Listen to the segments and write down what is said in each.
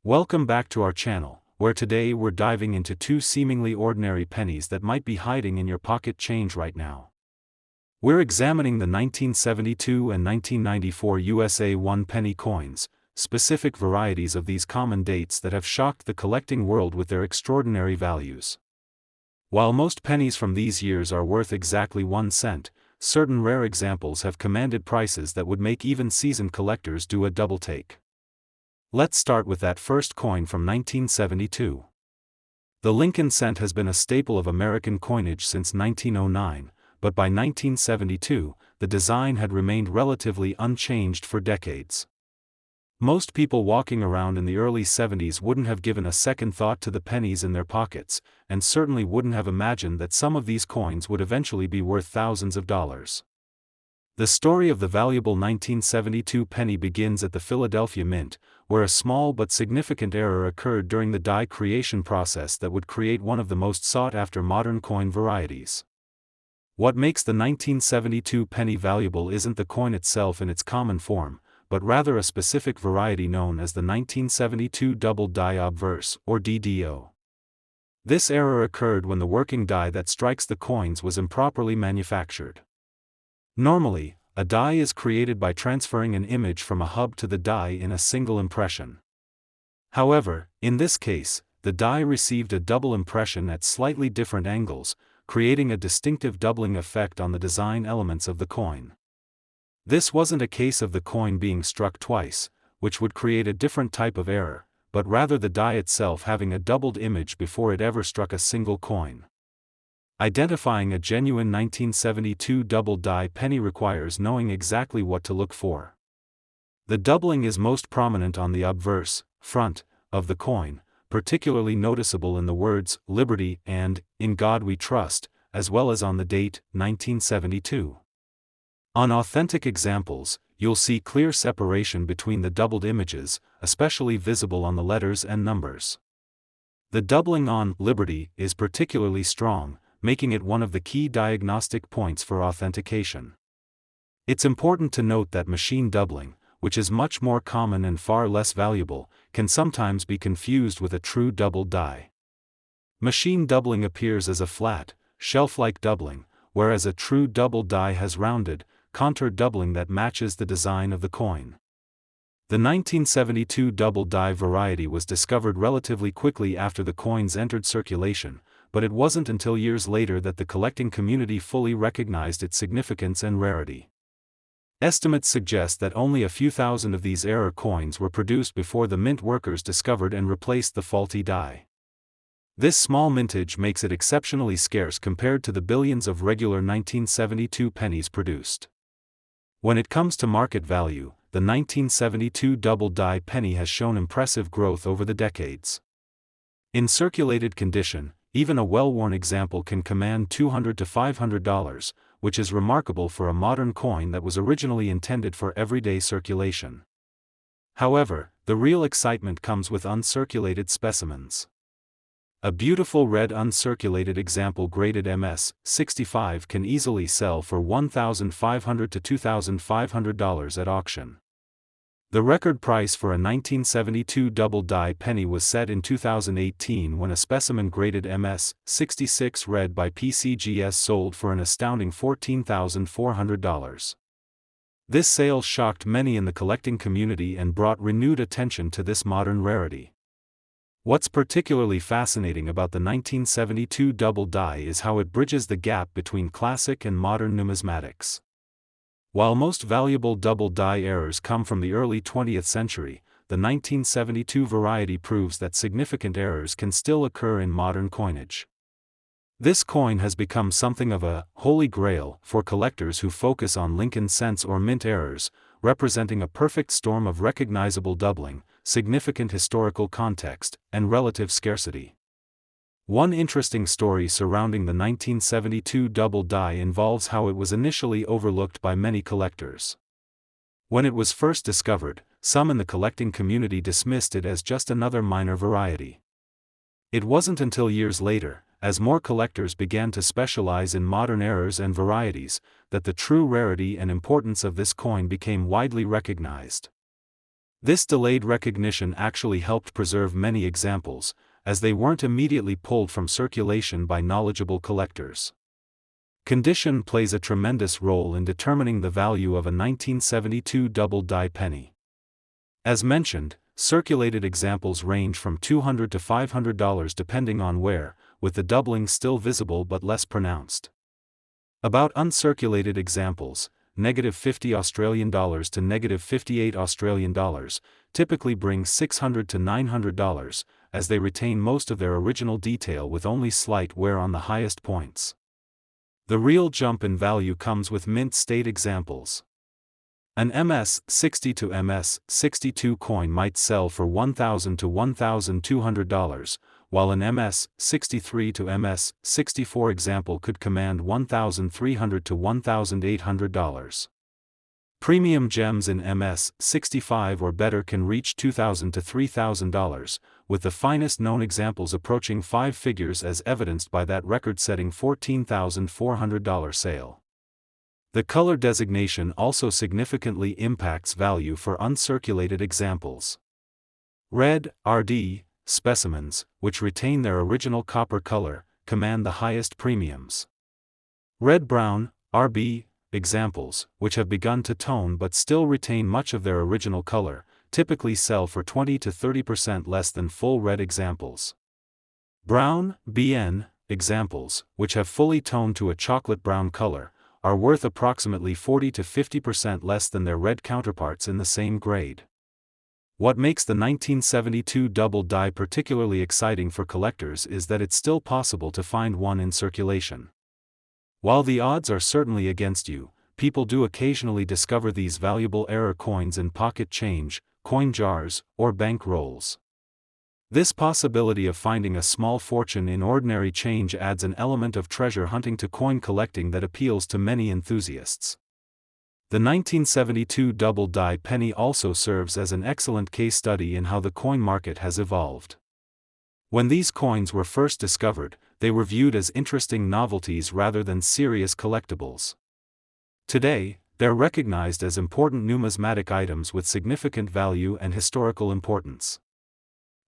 Welcome back to our channel, where today we're diving into two seemingly ordinary pennies that might be hiding in your pocket change right now. We're examining the 1972 and 1994 USA 1 penny coins, specific varieties of these common dates that have shocked the collecting world with their extraordinary values. While most pennies from these years are worth exactly 1 cent, certain rare examples have commanded prices that would make even seasoned collectors do a double take. Let's start with that first coin from 1972. The Lincoln cent has been a staple of American coinage since 1909, but by 1972, the design had remained relatively unchanged for decades. Most people walking around in the early 70s wouldn't have given a second thought to the pennies in their pockets, and certainly wouldn't have imagined that some of these coins would eventually be worth thousands of dollars. The story of the valuable 1972 penny begins at the Philadelphia Mint, where a small but significant error occurred during the die creation process that would create one of the most sought-after modern coin varieties. What makes the 1972 penny valuable isn't the coin itself in its common form, but rather a specific variety known as the 1972 double die obverse, or DDO. This error occurred when the working die that strikes the coins was improperly manufactured. Normally, a die is created by transferring an image from a hub to the die in a single impression. However, in this case, the die received a double impression at slightly different angles, creating a distinctive doubling effect on the design elements of the coin. This wasn't a case of the coin being struck twice, which would create a different type of error, but rather the die itself having a doubled image before it ever struck a single coin. Identifying a genuine 1972 double die penny requires knowing exactly what to look for. The doubling is most prominent on the obverse, front, of the coin, particularly noticeable in the words, Liberty and, In God We Trust, as well as on the date, 1972. On authentic examples, you'll see clear separation between the doubled images, especially visible on the letters and numbers. The doubling on Liberty is particularly strong, making it one of the key diagnostic points for authentication. It's important to note that machine doubling, which is much more common and far less valuable, can sometimes be confused with a true double die. Machine doubling appears as a flat, shelf-like doubling, whereas a true double die has rounded, contoured doubling that matches the design of the coin. The 1972 double die variety was discovered relatively quickly after the coins entered circulation, but it wasn't until years later that the collecting community fully recognized its significance and rarity. Estimates suggest that only a few thousand of these error coins were produced before the mint workers discovered and replaced the faulty die. This small mintage makes it exceptionally scarce compared to the billions of regular 1972 pennies produced. When it comes to market value, the 1972 double die penny has shown impressive growth over the decades. In circulated condition, even a well-worn example can command $200 to $500, which is remarkable for a modern coin that was originally intended for everyday circulation. However, the real excitement comes with uncirculated specimens. A beautiful red uncirculated example graded MS 65 can easily sell for $1,500 to $2,500 at auction. The record price for a 1972 double die penny was set in 2018 when a specimen graded MS 66 red by PCGS sold for an astounding $14,400. This sale shocked many in the collecting community and brought renewed attention to this modern rarity. What's particularly fascinating about the 1972 double die is how it bridges the gap between classic and modern numismatics. While most valuable double die errors come from the early 20th century, the 1972 variety proves that significant errors can still occur in modern coinage. This coin has become something of a holy grail for collectors who focus on Lincoln cents or mint errors, representing a perfect storm of recognizable doubling, significant historical context, and relative scarcity. One interesting story surrounding the 1972 double die involves how it was initially overlooked by many collectors. When it was first discovered, some in the collecting community dismissed it as just another minor variety. It wasn't until years later, as more collectors began to specialize in modern errors and varieties, that the true rarity and importance of this coin became widely recognized. This delayed recognition actually helped preserve many examples, as they weren't immediately pulled from circulation by knowledgeable collectors. Condition plays a tremendous role in determining the value of a 1972 double-die penny. As mentioned, circulated examples range from $200 to $500 depending on where, with the doubling still visible but less pronounced. About uncirculated examples, -$50 to -58 typically bring $600 to $900, as they retain most of their original detail with only slight wear on the highest points. The real jump in value comes with mint state examples. An MS-60 to MS-62 coin might sell for $1,000 to $1,200, while an MS-63 to MS-64 example could command $1,300 to $1,800. Premium gems in MS-65 or better can reach $2,000 to $3,000, with the finest known examples approaching five figures as evidenced by that record-setting $14,400 sale. The color designation also significantly impacts value for uncirculated examples. Red, RD, specimens, which retain their original copper color, command the highest premiums. Red-brown, RB, examples, which have begun to tone but still retain much of their original color, typically sell for 20 to 30% less than full red examples. Brown, BN, examples, which have fully toned to a chocolate brown color, are worth approximately 40 to 50% less than their red counterparts in the same grade. What makes the 1972 double die particularly exciting for collectors is that it's still possible to find one in circulation. While the odds are certainly against you, people do occasionally discover these valuable error coins in pocket change, coin jars, or bank rolls. This possibility of finding a small fortune in ordinary change adds an element of treasure hunting to coin collecting that appeals to many enthusiasts. The 1972 double-die penny also serves as an excellent case study in how the coin market has evolved. When these coins were first discovered, they were viewed as interesting novelties rather than serious collectibles. Today, they're recognized as important numismatic items with significant value and historical importance.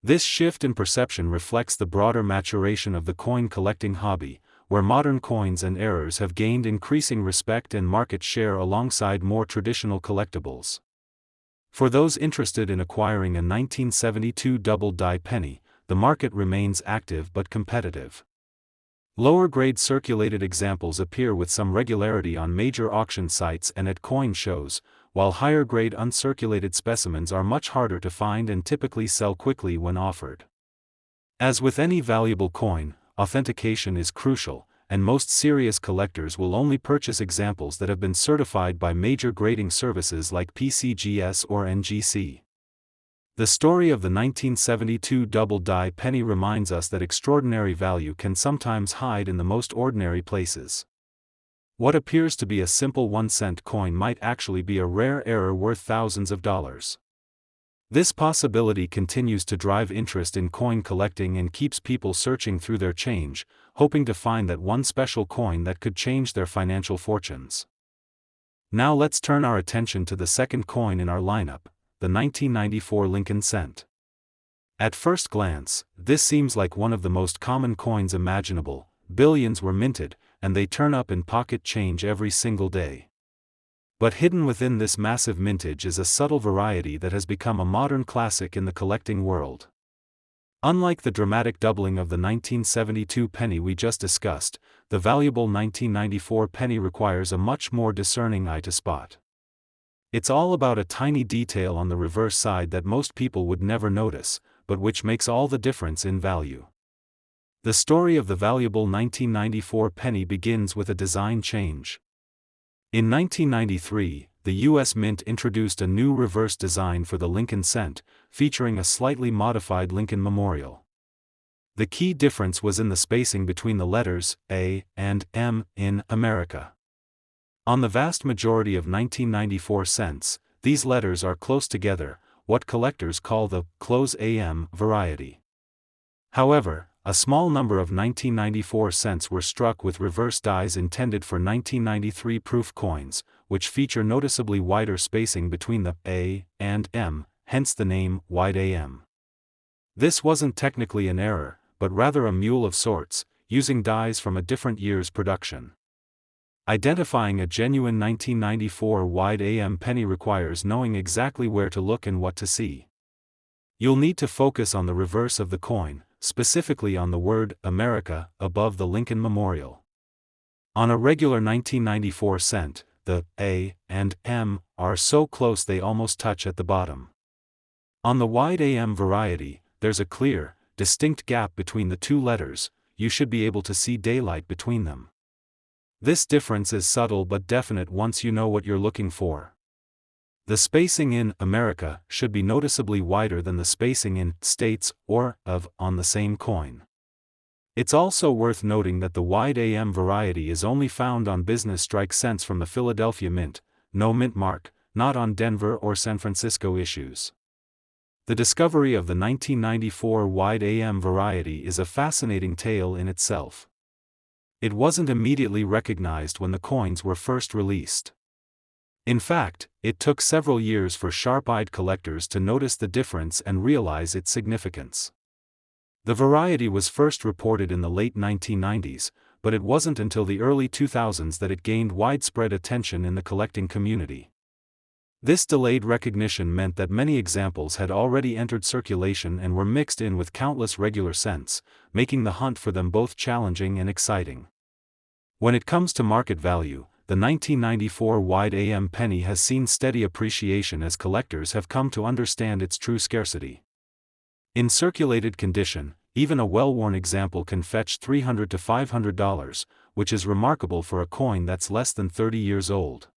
This shift in perception reflects the broader maturation of the coin collecting hobby, where modern coins and errors have gained increasing respect and market share alongside more traditional collectibles. For those interested in acquiring a 1972 double-die penny, the market remains active but competitive. Lower-grade circulated examples appear with some regularity on major auction sites and at coin shows, while higher-grade uncirculated specimens are much harder to find and typically sell quickly when offered. As with any valuable coin, authentication is crucial, and most serious collectors will only purchase examples that have been certified by major grading services like PCGS or NGC. The story of the 1972 double-die penny reminds us that extraordinary value can sometimes hide in the most ordinary places. What appears to be a simple 1-cent coin might actually be a rare error worth thousands of dollars. This possibility continues to drive interest in coin collecting and keeps people searching through their change, hoping to find that one special coin that could change their financial fortunes. Now let's turn our attention to the second coin in our lineup, the 1994 Lincoln cent. At first glance, this seems like one of the most common coins imaginable. Billions were minted, and they turn up in pocket change every single day. But hidden within this massive mintage is a subtle variety that has become a modern classic in the collecting world. Unlike the dramatic doubling of the 1972 penny we just discussed, the valuable 1994 penny requires a much more discerning eye to spot. It's all about a tiny detail on the reverse side that most people would never notice, but which makes all the difference in value. The story of the valuable 1994 penny begins with a design change. In 1993, the U.S. Mint introduced a new reverse design for the Lincoln cent, featuring a slightly modified Lincoln memorial. The key difference was in the spacing between the letters A and M in America. On the vast majority of 1994 cents, these letters are close together, what collectors call the close AM variety. However, a small number of 1994 cents were struck with reverse dies intended for 1993 proof coins, which feature noticeably wider spacing between the A and M, hence the name wide AM. This wasn't technically an error, but rather a mule of sorts, using dies from a different year's production. Identifying a genuine 1994 wide AM penny requires knowing exactly where to look and what to see. You'll need to focus on the reverse of the coin, specifically on the word America above the Lincoln Memorial. On a regular 1994 cent, the A and M are so close they almost touch at the bottom. On the wide AM variety, there's a clear, distinct gap between the two letters. You should be able to see daylight between them. This difference is subtle but definite once you know what you're looking for. The spacing in America should be noticeably wider than the spacing in States or of on the same coin. It's also worth noting that the wide AM variety is only found on business strike cents from the Philadelphia Mint, no mint mark, not on Denver or San Francisco issues. The discovery of the 1994 wide AM variety is a fascinating tale in itself. It wasn't immediately recognized when the coins were first released. In fact, it took several years for sharp-eyed collectors to notice the difference and realize its significance. The variety was first reported in the late 1990s, but it wasn't until the early 2000s that it gained widespread attention in the collecting community. This delayed recognition meant that many examples had already entered circulation and were mixed in with countless regular cents, making the hunt for them both challenging and exciting. When it comes to market value, the 1994 wide AM penny has seen steady appreciation as collectors have come to understand its true scarcity. In circulated condition, even a well-worn example can fetch $300 to $500, which is remarkable for a coin that's less than 30 years old.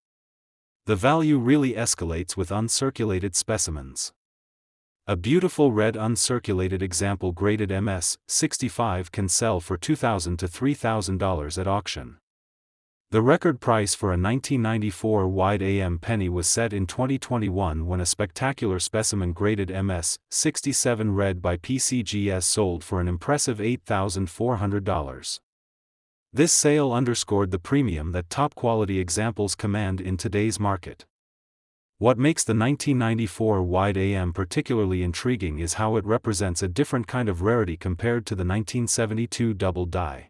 The value really escalates with uncirculated specimens. A beautiful red uncirculated example graded MS-65 can sell for $2,000 to $3,000 at auction. The record price for a 1994 wide AM penny was set in 2021 when a spectacular specimen graded MS-67 red by PCGS sold for an impressive $8,400. This sale underscored the premium that top-quality examples command in today's market. What makes the 1994 wide AM particularly intriguing is how it represents a different kind of rarity compared to the 1972 double die.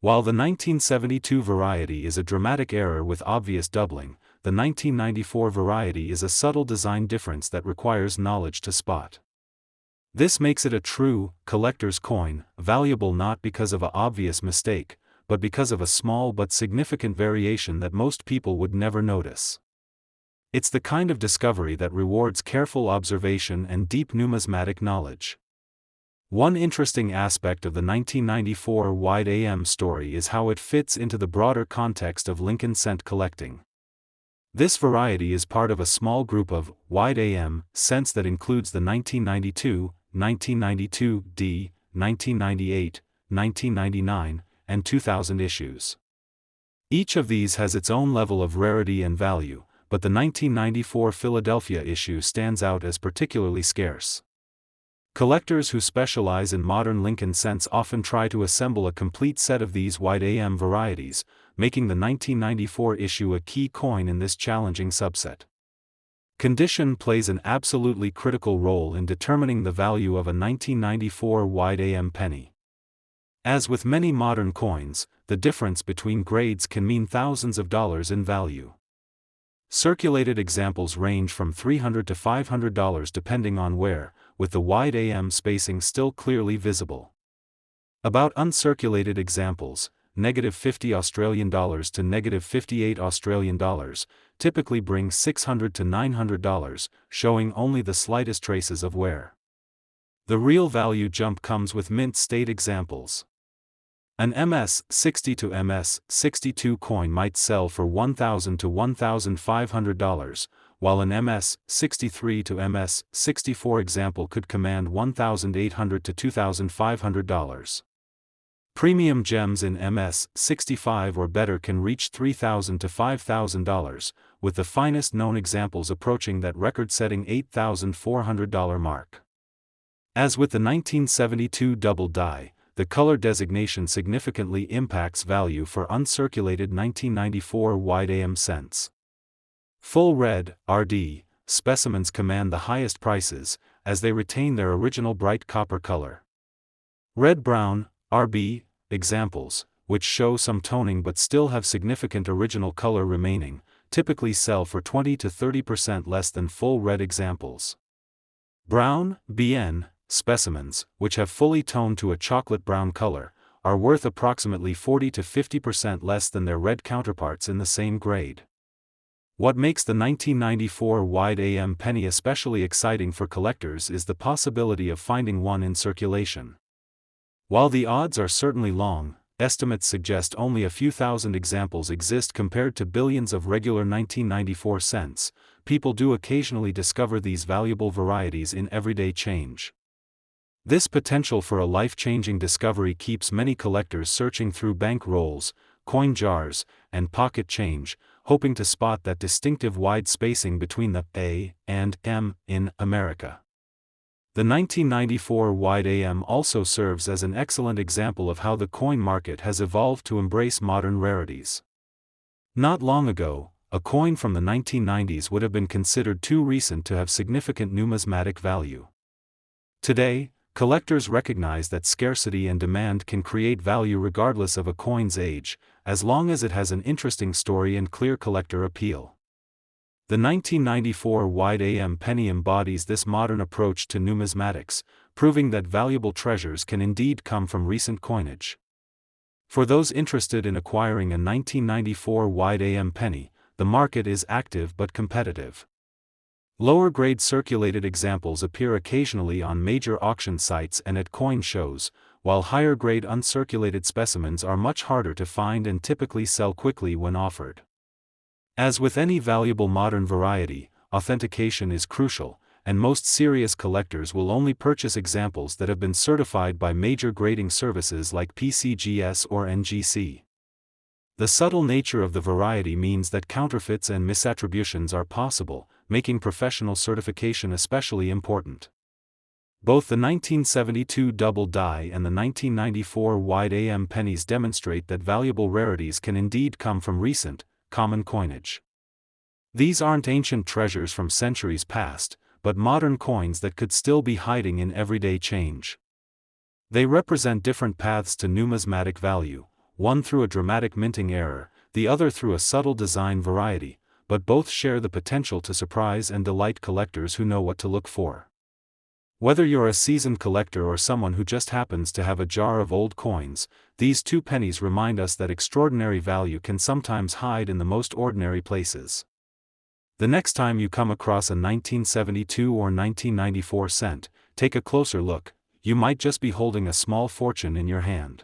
While the 1972 variety is a dramatic error with obvious doubling, the 1994 variety is a subtle design difference that requires knowledge to spot. This makes it a true, collector's coin, valuable not because of an obvious mistake, but because of a small but significant variation that most people would never notice. It's the kind of discovery that rewards careful observation and deep numismatic knowledge. One interesting aspect of the 1994 wide AM story is how it fits into the broader context of Lincoln cent collecting. This variety is part of a small group of wide AM cents that includes the 1992, 1992D, 1998, 1999, and 2000 issues. Each of these has its own level of rarity and value, but the 1994 Philadelphia issue stands out as particularly scarce. Collectors who specialize in modern Lincoln cents often try to assemble a complete set of these wide AM varieties, making the 1994 issue a key coin in this challenging subset. Condition plays an absolutely critical role in determining the value of a 1994 wide AM penny. As with many modern coins, the difference between grades can mean thousands of dollars in value. Circulated examples range from $300 to $500 depending on where, with the wide AM spacing still clearly visible. About uncirculated examples, -50 Australian dollars to -58 Australian dollars, typically bring $600 to $900, showing only the slightest traces of wear. The real value jump comes with mint state examples. An MS-60 to MS-62 coin might sell for $1,000 to $1,500, while an MS-63 to MS-64 example could command $1,800 to $2,500. Premium gems in MS-65 or better can reach $3,000 to $5,000, with the finest known examples approaching that record-setting $8,400 mark. As with the 1972 double die, the color designation significantly impacts value for uncirculated 1994 wide AM cents. Full red, RD, specimens command the highest prices, as they retain their original bright copper color. Red-brown, RB, examples, which show some toning but still have significant original color remaining, typically sell for 20 to 30% less than full red examples. Brown, BN, specimens, which have fully toned to a chocolate brown color, are worth approximately 40 to 50% less than their red counterparts in the same grade. What makes the 1994 wide AM penny especially exciting for collectors is the possibility of finding one in circulation. While the odds are certainly long, estimates suggest only a few thousand examples exist compared to billions of regular 1994 cents, people do occasionally discover these valuable varieties in everyday change. This potential for a life-changing discovery keeps many collectors searching through bank rolls, coin jars, and pocket change, hoping to spot that distinctive wide spacing between the A and M in America. The 1994 wide AM also serves as an excellent example of how the coin market has evolved to embrace modern rarities. Not long ago, a coin from the 1990s would have been considered too recent to have significant numismatic value. Today, collectors recognize that scarcity and demand can create value regardless of a coin's age, as long as it has an interesting story and clear collector appeal. The 1994 wide AM penny embodies this modern approach to numismatics, proving that valuable treasures can indeed come from recent coinage. For those interested in acquiring a 1994 wide AM penny, the market is active but competitive. Lower-grade circulated examples appear occasionally on major auction sites and at coin shows, while higher-grade uncirculated specimens are much harder to find and typically sell quickly when offered. As with any valuable modern variety, authentication is crucial, and most serious collectors will only purchase examples that have been certified by major grading services like PCGS or NGC. The subtle nature of the variety means that counterfeits and misattributions are possible, making professional certification especially important. Both the 1972 double die and the 1994 wide AM pennies demonstrate that valuable rarities can indeed come from recent, common coinage. These aren't ancient treasures from centuries past, but modern coins that could still be hiding in everyday change. They represent different paths to numismatic value, one through a dramatic minting error, the other through a subtle design variety, but both share the potential to surprise and delight collectors who know what to look for. Whether you're a seasoned collector or someone who just happens to have a jar of old coins, these two pennies remind us that extraordinary value can sometimes hide in the most ordinary places. The next time you come across a 1972 or 1994 cent, take a closer look. You might just be holding a small fortune in your hand.